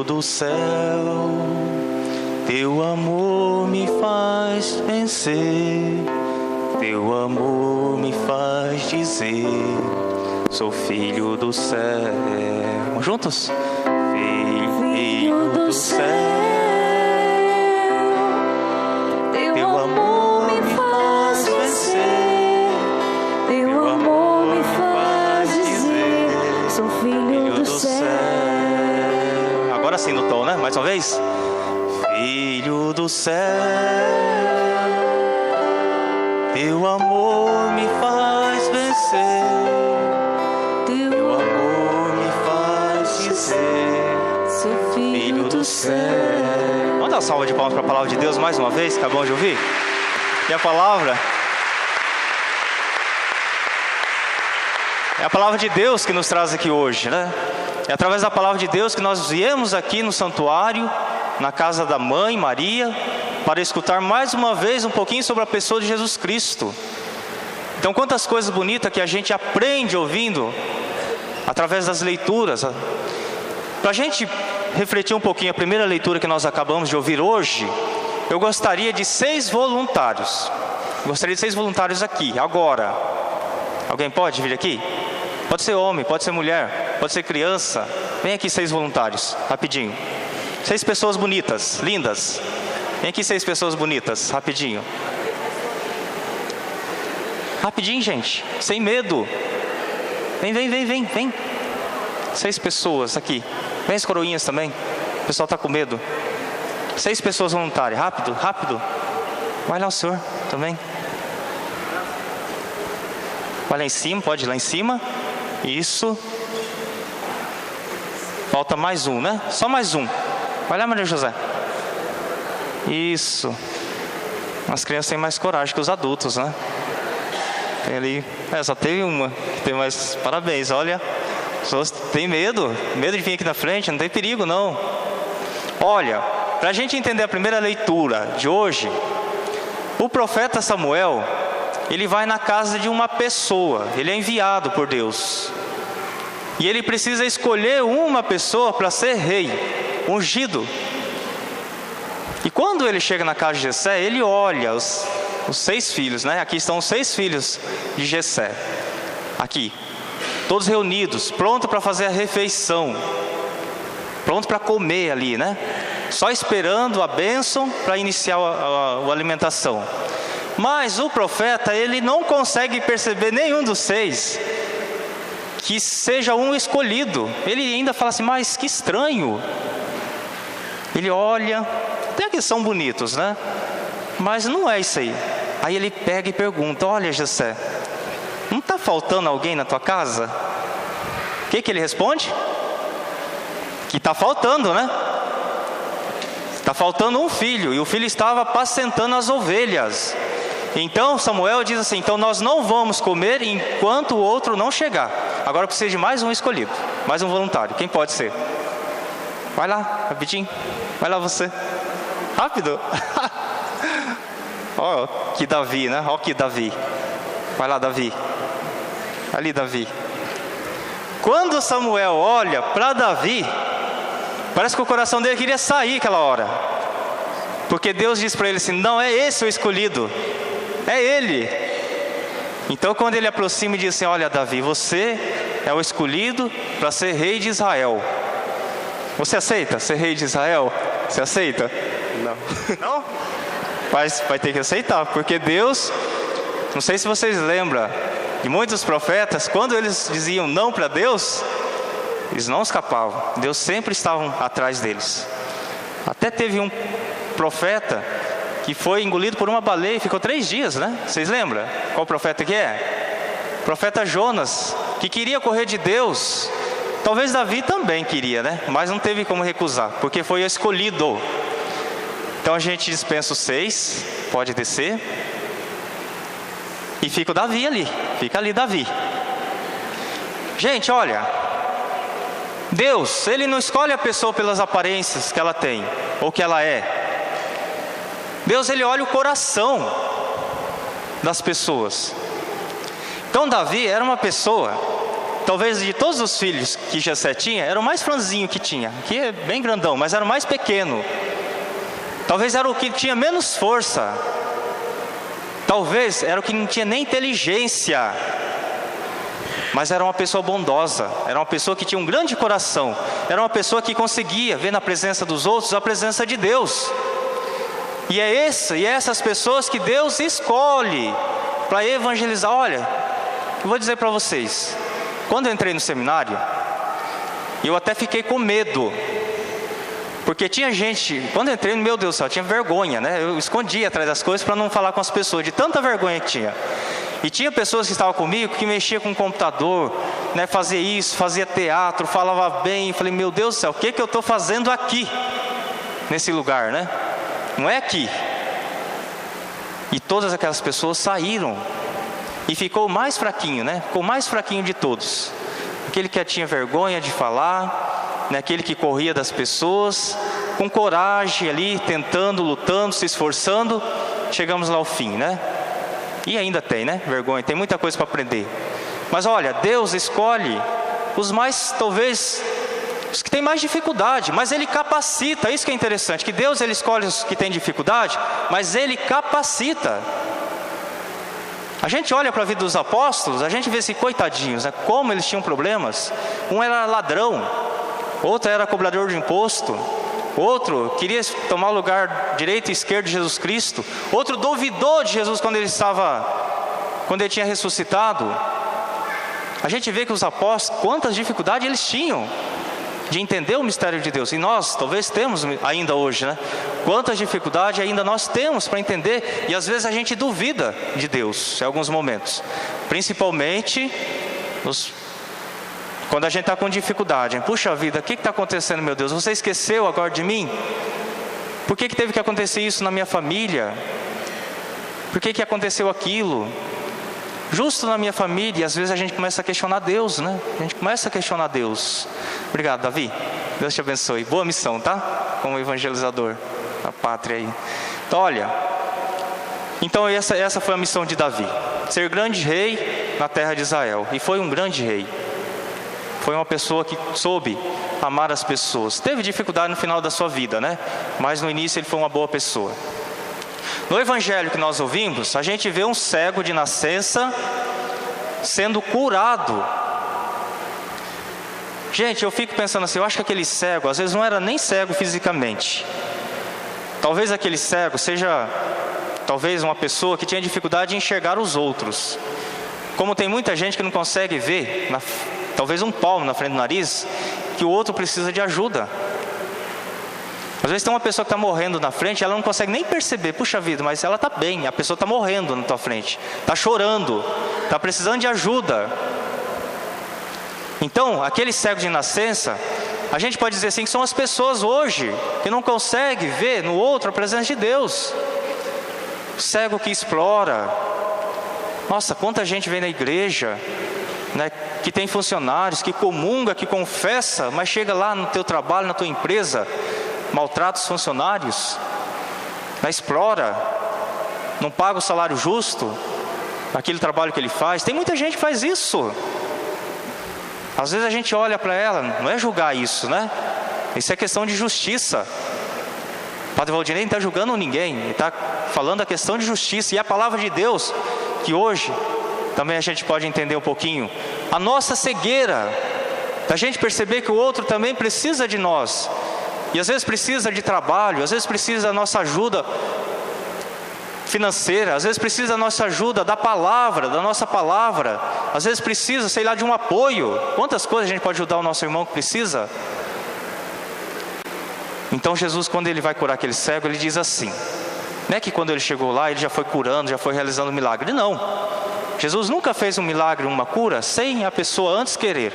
Filho do céu, teu amor me faz vencer, teu amor me faz dizer, sou filho do céu. Vamos juntos? Filho do céu, teu amor me faz vencer, teu amor me faz dizer, sou filho do céu. Agora sim no tom, né? Mais uma vez. Filho do céu, teu amor me faz vencer, teu amor me faz dizer, Sou filho do céu. Vamos dar uma salva de palmas para a palavra de Deus mais uma vez, que acabamos de ouvir? E a palavra é a palavra de Deus que nos traz aqui hoje, né? É através da palavra de Deus que nós viemos aqui no santuário, na casa da mãe Maria, para escutar mais uma vez um pouquinho sobre a pessoa de Jesus Cristo. Então, quantas coisas bonitas que a gente aprende ouvindo através das leituras. Para a gente refletir um pouquinho a primeira leitura que nós acabamos de ouvir hoje, eu gostaria de 6 voluntários. Gostaria de 6 voluntários aqui, agora. Alguém pode vir aqui? Pode ser homem, pode ser mulher, pode ser criança. Vem aqui 6 voluntários, rapidinho. 6 pessoas bonitas, lindas. Vem aqui 6 pessoas bonitas, rapidinho. Rapidinho, gente, sem medo. Vem. 6 pessoas aqui. Vem as coroinhas também. O pessoal está com medo. 6 pessoas voluntárias, rápido. Vai lá o senhor também. Vai lá em cima, pode ir lá em cima. Isso. Falta mais um, né? Só mais um. Vai lá, Maria José. Isso. As crianças têm mais coragem que os adultos, né? Tem ali. Só teve uma. Tem mais. Parabéns, olha. As pessoas têm medo de vir aqui na frente, não tem perigo não. Olha, para a gente entender a primeira leitura de hoje, o profeta Samuel, ele vai na casa de uma pessoa, ele é enviado por Deus. E ele precisa escolher uma pessoa para ser rei, ungido. E quando ele chega na casa de Jessé, ele olha os 6 filhos, né? Aqui estão os 6 filhos de Jessé. Aqui, todos reunidos, prontos para fazer a refeição. Prontos para comer ali, né? Só esperando a bênção para iniciar a alimentação. Mas o profeta, ele não consegue perceber nenhum dos 6 que seja um escolhido. Ele ainda fala assim, mas que estranho. Ele olha, até que são bonitos, né? Mas não é isso aí. Aí ele pega e pergunta, olha Jessé, não está faltando alguém na tua casa? O que ele responde? Que está faltando, né? Está faltando um filho, e o filho estava apacentando as ovelhas. Então Samuel diz assim, então nós não vamos comer enquanto o outro não chegar. Agora precisa de mais um escolhido, mais um voluntário. Quem pode ser? Vai lá, rapidinho. Vai lá você. Rápido. Ó, que Davi, né? Ó que Davi. Vai lá, Davi. Ali, Davi. Quando Samuel olha para Davi, parece que o coração dele queria sair aquela hora. Porque Deus diz para ele assim, não é esse o escolhido, é ele. Então quando ele aproxima e diz assim, olha Davi, você é o escolhido para ser rei de Israel. Você aceita ser rei de Israel? Você aceita? Não. Não? Mas vai ter que aceitar, porque Deus, não sei se vocês lembram, de muitos profetas, quando eles diziam não para Deus, eles não escapavam. Deus sempre estava atrás deles. Até teve um profeta que foi engolido por uma baleia e ficou 3 dias, né? Vocês lembram? Qual profeta que é? O profeta Jonas, que queria correr de Deus. Talvez Davi também queria, né? Mas não teve como recusar, porque foi escolhido. Então a gente dispensa os 6, pode descer. E fica o Davi ali, fica ali Davi. Gente, olha, Deus, Ele não escolhe a pessoa pelas aparências que ela tem, ou que ela é. Deus, Ele olha o coração das pessoas. Então Davi era uma pessoa talvez de todos os filhos que Jessé tinha, era o mais franzinho que tinha, que é bem grandão, mas era o mais pequeno. Talvez era o que tinha menos força. Talvez era o que não tinha nem inteligência. Mas era uma pessoa bondosa, era uma pessoa que tinha um grande coração, era uma pessoa que conseguia ver na presença dos outros a presença de Deus. E essas pessoas que Deus escolhe para evangelizar. Olha, eu vou dizer para vocês, quando eu entrei no seminário, eu até fiquei com medo, porque tinha gente, quando eu entrei, meu Deus do céu, eu tinha vergonha, né? Eu escondia atrás das coisas para não falar com as pessoas, de tanta vergonha que tinha. E tinha pessoas que estavam comigo que mexiam com o computador, né? Fazia isso, fazia teatro, falava bem. Eu falei, meu Deus do céu, o que eu estou fazendo aqui, nesse lugar, né? Não é aqui. E todas aquelas pessoas saíram. E ficou o mais fraquinho, né? Ficou o mais fraquinho de todos. Aquele que tinha vergonha de falar, né? Aquele que corria das pessoas, com coragem ali, tentando, lutando, se esforçando. Chegamos lá ao fim, né? E ainda tem, né? Vergonha, tem muita coisa para aprender. Mas olha, Deus escolhe os mais, talvez, os que têm mais dificuldade, mas Ele capacita. Isso que é interessante, que Deus Ele escolhe os que têm dificuldade, mas Ele capacita. A gente olha para a vida dos apóstolos, a gente vê assim, coitadinhos, né? Como eles tinham problemas. Um era ladrão, outro era cobrador de imposto, outro queria tomar o lugar direito e esquerdo de Jesus Cristo, outro duvidou de Jesus quando ele tinha ressuscitado. A gente vê que os apóstolos, quantas dificuldades eles tinham de entender o mistério de Deus. E nós, talvez temos ainda hoje, né? Quantas dificuldades ainda nós temos para entender. E às vezes a gente duvida de Deus em alguns momentos. Principalmente quando a gente está com dificuldade. Puxa vida, o que está acontecendo, meu Deus? Você esqueceu agora de mim? Por que teve que acontecer isso na minha família? Por que aconteceu aquilo? Justo na minha família. E às vezes a gente começa a questionar Deus, né? A gente começa a questionar Deus. Obrigado, Davi. Deus te abençoe. Boa missão, tá? Como evangelizador da pátria aí. Então, olha. Então essa foi a missão de Davi. Ser grande rei na terra de Israel. E foi um grande rei. Foi uma pessoa que soube amar as pessoas. Teve dificuldade no final da sua vida, né? Mas no início ele foi uma boa pessoa. No evangelho que nós ouvimos, a gente vê um cego de nascença sendo curado. Gente, eu fico pensando assim, eu acho que aquele cego, às vezes não era nem cego fisicamente. Talvez aquele cego seja, talvez uma pessoa que tinha dificuldade em enxergar os outros. Como tem muita gente que não consegue ver, talvez um palmo na frente do nariz, que o outro precisa de ajuda. Às vezes tem uma pessoa que está morrendo na frente, ela não consegue nem perceber, puxa vida, mas ela está bem, a pessoa está morrendo na tua frente, está chorando, está precisando de ajuda. Então, aquele cego de nascença, a gente pode dizer assim, que são as pessoas hoje, que não conseguem ver no outro a presença de Deus. O cego que explora. Nossa, quanta gente vem na igreja, né, que tem funcionários, que comunga, que confessa, mas chega lá no teu trabalho, na tua empresa, maltrata os funcionários, explora, não paga o salário justo, aquele trabalho que ele faz. Tem muita gente que faz isso. Às vezes a gente olha para ela, não é julgar isso, né? Isso é questão de justiça. O Padre Valdinei não está julgando ninguém, ele está falando a questão de justiça. E a palavra de Deus, que hoje também a gente pode entender um pouquinho, a nossa cegueira, da gente perceber que o outro também precisa de nós. E às vezes precisa de trabalho, às vezes precisa da nossa ajuda financeira, às vezes precisa da nossa ajuda, da palavra, da nossa palavra. Às vezes precisa, sei lá, de um apoio. Quantas coisas a gente pode ajudar o nosso irmão que precisa? Então Jesus, quando ele vai curar aquele cego, ele diz assim. Não é que quando ele chegou lá, ele já foi curando, já foi realizando um milagre. Não. Jesus nunca fez um milagre, uma cura, sem a pessoa antes querer.